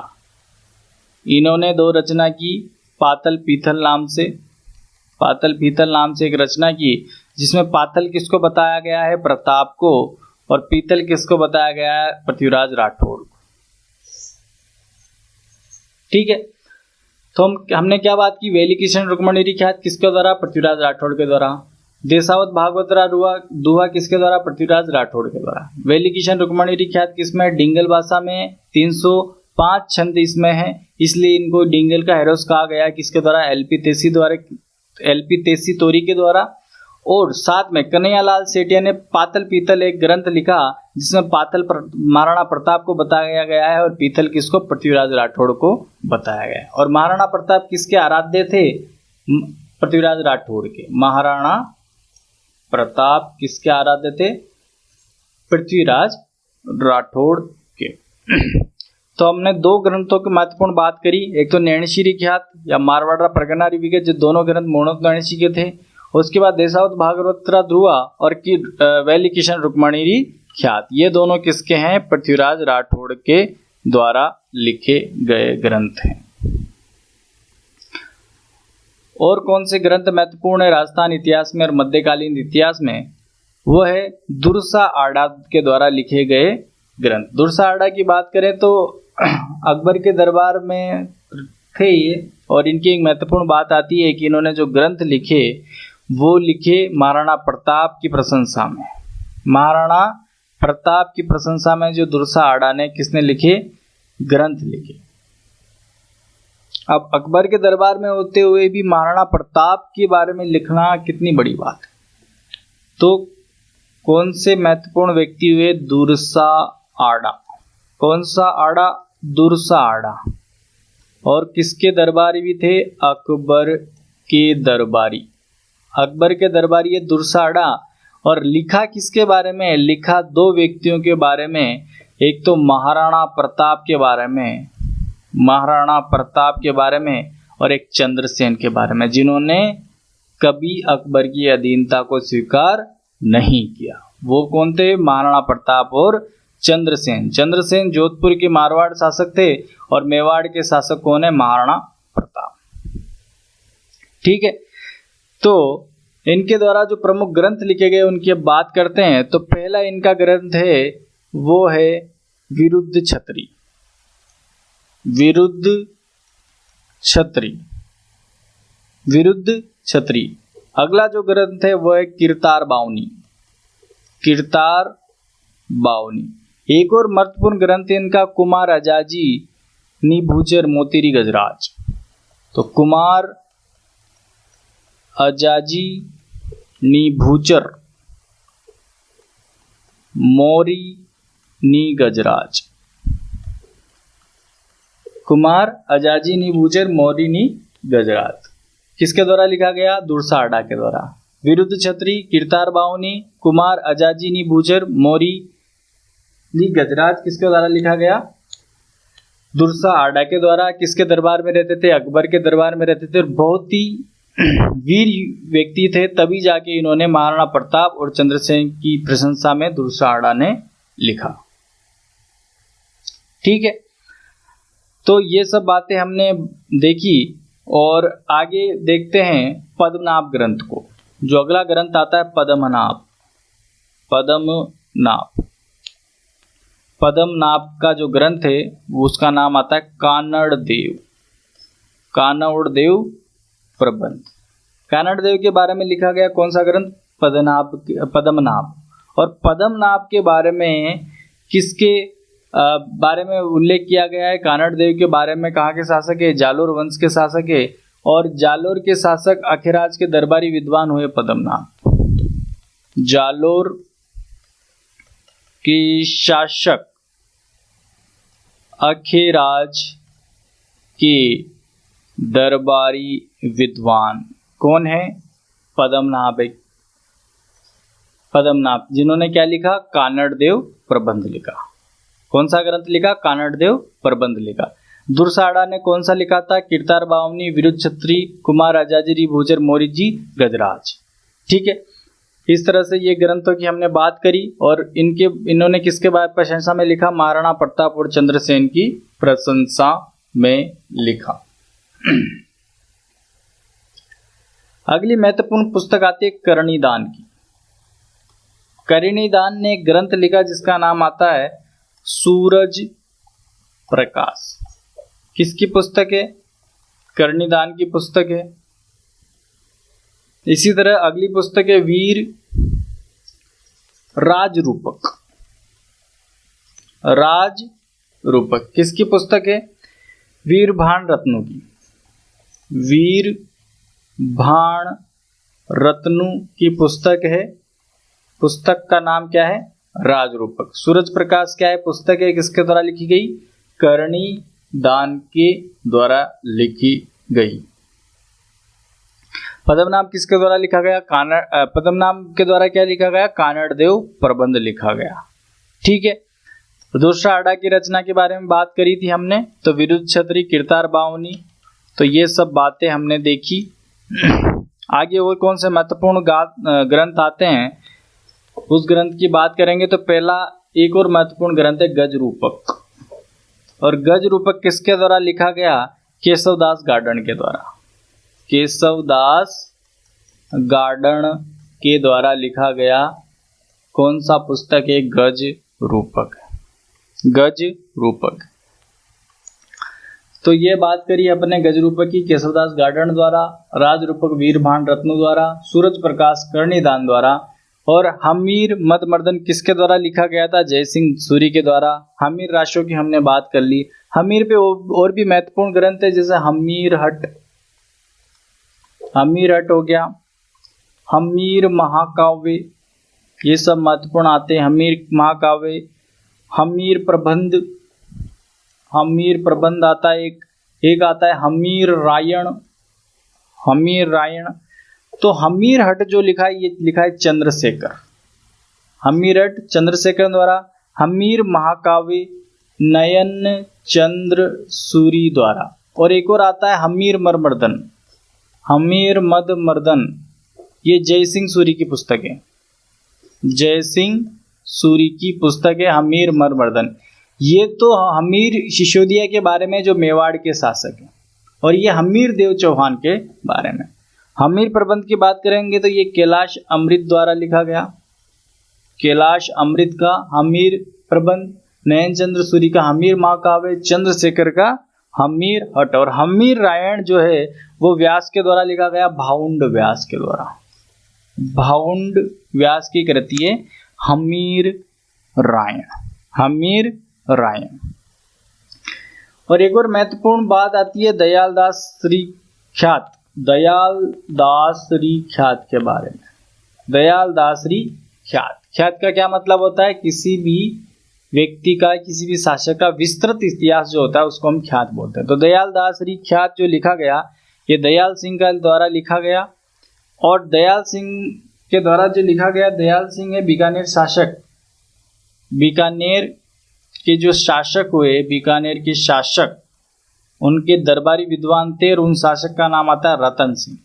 इन्होंने 2 रचना की, पातल पीतल नाम से एक रचना की, जिसमें पातल किसको बताया गया है? प्रताप को। और पीतल किसको बताया गया है? पृथ्वीराज राठौड़ को। ठीक है। तो हमने क्या बात की? वैली किशन रुक्मणी ख्यात किसके द्वारा? पृथ्वीराज राठौड़ के द्वारा। देसावत भागवत दुहा किसके द्वारा? पृथ्वीराज राठौड़ के द्वारा। वैली किशन रुक्मणी ख्यात किसमें? डिंगल भाषा में। 305 छंद इसमें है, इसलिए इनको डिंगल का हेरोस कहा गया। किसके द्वारा? LP तेसी तोरी के द्वारा। और साथ में कन्हैया लाल सेठिया ने पातल पीतल एक ग्रंथ लिखा, जिसमें पातल महाराणा प्रताप को बताया गया है और पीतल किसको? पृथ्वीराज राठौड़ को बताया गया है। और महाराणा प्रताप किसके आराध्य थे? पृथ्वीराज राठौड़ के। महाराणा प्रताप किसके आराध्य थे? पृथ्वीराज राठौड़ के। तो हमने 2 ग्रंथों की महत्वपूर्ण बात करी। एक तो नैणशीरी ख्यात या मारवाड़ा परगना विगत, जो दोनों ग्रंथ मोणक नैणसी के थे। उसके बाद देसावत भागवत ध्रुवा और वैली किशन रुक्मणी ख्यात, ये दोनों किसके हैं? पृथ्वीराज राठौड़ के द्वारा लिखे गए ग्रंथ हैं। और कौन से ग्रंथ महत्वपूर्ण है राजस्थान इतिहास में और मध्यकालीन इतिहास में? वो है दुर्सा आड़ा के द्वारा लिखे गए ग्रंथ। दुर्सा आड़ा की बात करें तो अकबर के दरबार में थे ये, और इनकी एक महत्वपूर्ण बात आती है कि इन्होंने जो ग्रंथ लिखे वो लिखे महाराणा प्रताप की प्रशंसा में। महाराणा प्रताप की प्रशंसा में जो दुर्सा आड़ा ने किसने लिखे? ग्रंथ लिखे। अब अकबर के दरबार में होते हुए भी महाराणा प्रताप के बारे में लिखना कितनी बड़ी बात है। तो कौन से महत्वपूर्ण व्यक्ति हुए? दुर्सा आड़ा। कौन सा आड़ा? दुर्सा आड़ा। और किसके दरबारी भी थे? अकबर के दरबारी। अकबर के दरबारी है दुर्सा आड़ा। और लिखा किसके बारे में? लिखा दो व्यक्तियों के बारे में। एक तो महाराणा प्रताप के बारे में, महाराणा प्रताप के बारे में, और एक चंद्रसेन के बारे में, जिन्होंने कभी अकबर की अधीनता को स्वीकार नहीं किया। वो कौन थे? महाराणा प्रताप और चंद्रसेन। चंद्रसेन जोधपुर के मारवाड़ शासक थे और मेवाड़ के शासक कौन है? महाराणा प्रताप। ठीक है, तो इनके द्वारा जो प्रमुख ग्रंथ लिखे गए उनकी अब बात करते हैं। तो पहला इनका ग्रंथ है वो है विरुद्ध छत्री। विरुद्ध छत्री। विरुद्ध छत्री। अगला जो ग्रंथ है वह है कीर्तार बावनी। कीर्तार बावनी। एक और महत्वपूर्ण ग्रंथ है इनका कुमार अजाजी निभूचर मोतीरी गजराज। तो कुमार अजाजी निभूचर मोरी नी गजराज। कुमार अजाजी निभूचर मोरी नी गजराज किसके द्वारा लिखा गया? दुर्सा आड़ा के द्वारा। विरुद्ध छत्री, कीर्तार बावनी, कुमार अजाजी निभूचर मोरी नी गजराज किसके द्वारा लिखा गया? दुर्सा आड़ा के द्वारा। किसके दरबार में रहते थे? अकबर के दरबार में रहते थे और बहुत ही वीर व्यक्ति थे, तभी जाके इन्होंने महाराणा प्रताप और चंद्रसेन की प्रशंसा में दुर्सा आड़ा ने लिखा। ठीक है, तो ये सब बातें हमने देखी और आगे देखते हैं पद्मनाभ ग्रंथ को। जो अगला ग्रंथ आता है पद्मनाभ। पद्मनाभ। पद्मनाभ का जो ग्रंथ है उसका नाम आता है कानड़ देव। कानड़ देव प्रबंध। कानड़ देव के बारे में लिखा गया कौन सा ग्रंथ? पद्मनाभ। और पद्मनाभ के बारे में किसके बारे में उल्लेख किया गया है? कानड़ देव के बारे में कहाँ के शासक है? जालोर वंश के शासक है। और जालोर के शासक अखेराज के दरबारी विद्वान हुए पद्मनाभ। जालोर के शासक अखेराज के दरबारी विद्वान कौन है? पद्मनाभ। पद्मनाभ जिन्होंने क्या लिखा? कानड़ देव प्रबंध लिखा। कौन सा ग्रंथ लिखा? कानड़ देव प्रबंध लिखा। दुर्सा आड़ा ने कौन सा लिखा था? कीर्तार बावनी, विरुद्ध छत्री, कुमार अजाजी भूचर मोरी जी गजराज। ठीक है, इस तरह से ये ग्रंथों की हमने बात करी और इन्होंने किसके बारे में प्रशंसा में लिखा? महाराणा प्रताप और चंद्रसेन की प्रशंसा में लिखा। अगली महत्वपूर्ण पुस्तक आती है करणीदान की। करणीदान ने एक ग्रंथ लिखा जिसका नाम आता है सूरज प्रकाश। किसकी पुस्तक है? करणीदान की पुस्तक है। इसी तरह अगली पुस्तक है वीर राजरूपक। राजरूपक किसकी पुस्तक है? वीर भाण रत्नु की। वीर भाण रत्नु की पुस्तक है। पुस्तक का नाम क्या है? राजरूपक। सूरज प्रकाश क्या है? पुस्तक है, किसके द्वारा लिखी गई? करणीदान के द्वारा लिखी गई। पद्मनाभ किसके द्वारा लिखा गया? पद्मनाभ के द्वारा क्या लिखा गया? कानड़ देव प्रबंध लिखा गया। ठीक है, दुर्सा आड़ा की रचना के बारे में बात करी थी हमने, तो विरुद्ध छत्री, कीर्तार बावनी, तो ये सब बातें हमने देखी। आगे और कौन से महत्वपूर्ण ग्रंथ आते हैं उस ग्रंथ की बात करेंगे। तो पहला एक और महत्वपूर्ण ग्रंथ है गज रूपक। और गज रूपक किसके द्वारा लिखा गया? केशवदास गार्डन के द्वारा। केशवदास गार्डन के द्वारा लिखा गया कौन सा पुस्तक है? गज रूपक। गज रूपक। तो ये बात करी अपने गजरूपक की केशवदास गार्डन द्वारा, राजरूपक वीरभान रत्नों द्वारा, सूरज प्रकाश कर्णिदान द्वारा। और हमीर मद मर्दन किसके द्वारा लिखा गया था? जयसिंह सूरी के द्वारा। हमीर राशियों की हमने बात कर ली। हमीर पे और भी महत्वपूर्ण ग्रंथ है, जैसे हमीर हट हो गया, हमीर महाकाव्य, ये सब महत्वपूर्ण आते हैं। हमीर महाकाव्य, हमीर प्रबंध आता है, एक आता है हमीर रायण। तो हमीर हट जो लिखा है, ये लिखा है चंद्रशेखर, हमीर हट चंद्रशेखर द्वारा। हमीर महाकाव्य नयन चंद्र सूरी द्वारा। और एक और आता है हमीर मद मर्दन, ये जयसिंह सूरी की पुस्तक है, जयसिंह सूरी की पुस्तक है हमीर मद मर्दन। ये तो हमीर सिसोदिया के बारे में, जो मेवाड़ के शासक हैं, और ये हमीर देव चौहान के बारे में। हमीर प्रबंध की बात करेंगे तो ये कैलाश अमृत द्वारा लिखा गया, कैलाश अमृत का हमीर प्रबंध, नयन चंद्र सूरी का हमीर महाकाव्य, चंद्रशेखर का हमीर हट। और हमीर रायण जो है वो व्यास के द्वारा लिखा गया, भाउंड व्यास के द्वारा, भाउंड व्यास की कृति है हमीर रायण। और एक और महत्वपूर्ण बात आती है दयालदास श्री ख्यात के बारे में। दयालदास श्री ख्यात का क्या मतलब होता है? किसी भी व्यक्ति का, किसी भी शासक का विस्तृत इतिहास जो होता है उसको हम ख्यात बोलते हैं। तो दयालदास श्री ख्यात जो लिखा गया, ये दयाल सिंह का द्वारा लिखा गया। और दयाल सिंह के द्वारा जो लिखा गया, दयाल सिंह है बीकानेर शासक, बीकानेर के जो शासक हुए, बीकानेर के शासक, उनके दरबारी विद्वान थे, और उन शासक का नाम आता है रतन सिंह।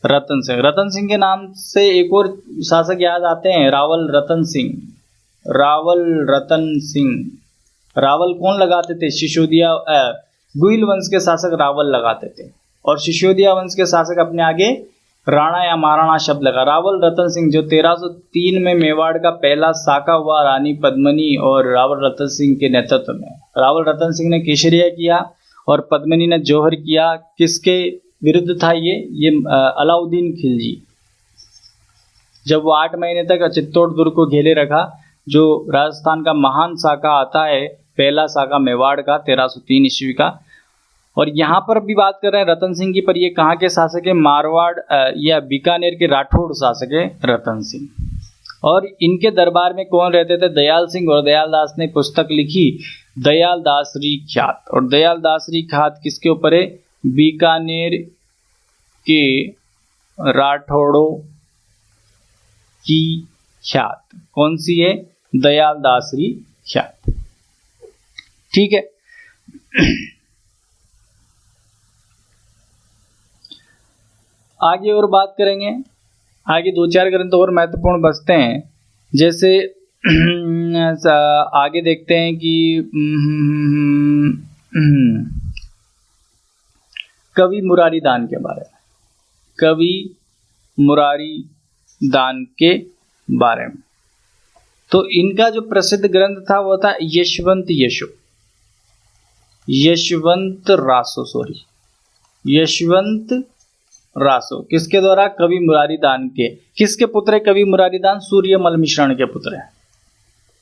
रतन सिंह के नाम से एक और शासक याद आते हैं, रावल रतन सिंह। रावल कौन लगाते थे? सिसोदिया गुइल वंश के शासक रावल लगाते थे, और सिसोदिया वंश के शासक अपने आगे राणा या महाराणा शब्द लगा। रावल रतन सिंह जो 1303 में मेवाड़ का पहला साका हुआ, रानी पद्मनी और रावल रतन सिंह के नेतृत्व में। रावल रतन सिंह ने केसरिया किया और पद्मनी ने जौहर किया। किसके विरुद्ध था ये अलाउद्दीन खिलजी। जब वो 8 महीने तक चित्तौड़ दुर्ग को घेरे रखा, जो राजस्थान का महान साका आता है, पहला साका मेवाड़ का 1303 ईस्वी का। और यहाँ पर भी बात कर रहे हैं रतन सिंह की, पर ये कहाँ के शासक है? मारवाड़ या बीकानेर के राठौड़ शासक है रतन सिंह। और इनके दरबार में कौन रहते थे? दयाल सिंह। और दयालदास ने पुस्तक लिखी दयालदास री ख्यात। और दयालदास री ख्यात किसके ऊपर है? बीकानेर के राठौड़ों की ख्यात। कौन सी है? दयालदास री ख्यात। ठीक है। आगे और बात करेंगे, आगे 2-4 ग्रंथ और महत्वपूर्ण बचते हैं। जैसे आगे देखते हैं कि कवि मुरारी दान के बारे में, कवि मुरारी दान के बारे में। तो इनका जो प्रसिद्ध ग्रंथ था वो था यशवंत रासो। किसके द्वारा? कवि मुरारी दान के। किसके पुत्र है कवि मुरारी दान? सूर्यमल मिश्रण के पुत्र है।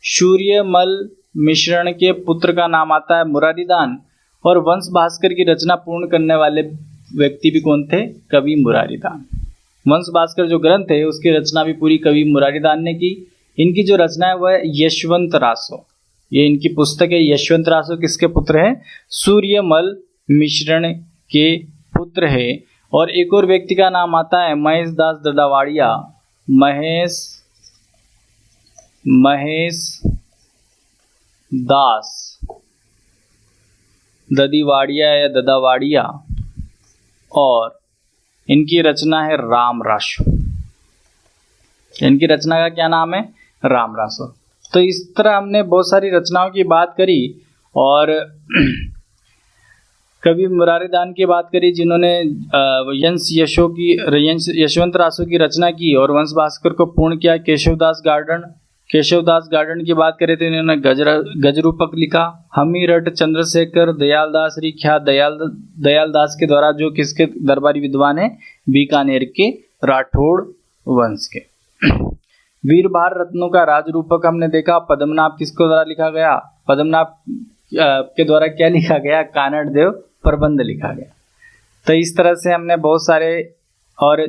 सूर्यमल मिश्रण के पुत्र का नाम आता है मुरारी दान। और वंश भास्कर की रचना पूर्ण करने वाले व्यक्ति भी कौन थे? कवि मुरारी दान। वंश भास्कर जो ग्रंथ है उसकी रचना भी पूरी कवि मुरारी दान ने की। इनकी जो रचना है वह है यशवंत रासो। ये इनकी पुस्तक है यशवंत रासो। किसके पुत्र है? सूर्यमल मिश्रण के पुत्र है। और एक और व्यक्ति का नाम आता है महेश दास ददावाड़िया। महेश दास ददीवाड़िया या ददावाड़िया। और इनकी रचना है राम रासो। इनकी रचना का क्या नाम है? राम रासो। तो इस तरह हमने बहुत सारी रचनाओं की बात करी और कवि मुरारी दान की बात करी, जिन्होंने यशवंत रासो की रचना की और वंश भास्कर को पूर्ण किया। केशवदास केशवदास गार्डन की बात करें तो इन्होंने गजरूपक लिखा। हमीरट चंद्रशेखर दयालदास ख्यात दयालदास के द्वारा, जो किसके दरबारी विद्वान है, बीकानेर के राठौड़ वंश के। वीरभार रत्नों का राजरूपक हमने देखा। पद्मनाभ किसके द्वारा लिखा गया, पद्मनाभ के द्वारा क्या लिखा गया, कानड़ देव प्रबंध लिखा गया। तो इस तरह से हमने बहुत सारे, और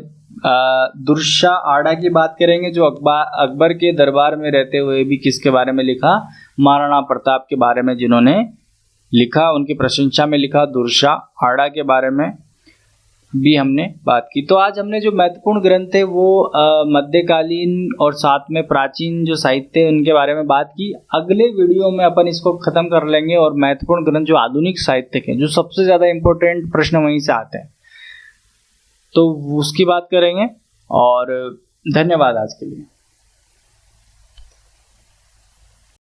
दुर्शा आड़ा की बात करेंगे जो अकबर के दरबार में रहते हुए भी किसके बारे में लिखा, महाराणा प्रताप के बारे में जिन्होंने लिखा, उनकी प्रशंसा में लिखा। दुर्शा आड़ा के बारे में भी हमने बात की। तो आज हमने जो महत्वपूर्ण ग्रंथ है वो मध्यकालीन और साथ में प्राचीन जो साहित्य है उनके बारे में बात की। अगले वीडियो में अपन इसको खत्म कर लेंगे और महत्वपूर्ण ग्रंथ जो आधुनिक साहित्य के, जो सबसे ज़्यादा इम्पोर्टेंट प्रश्न वहीं से आते हैं, तो उसकी बात करेंगे। और धन्यवाद आज के लिए।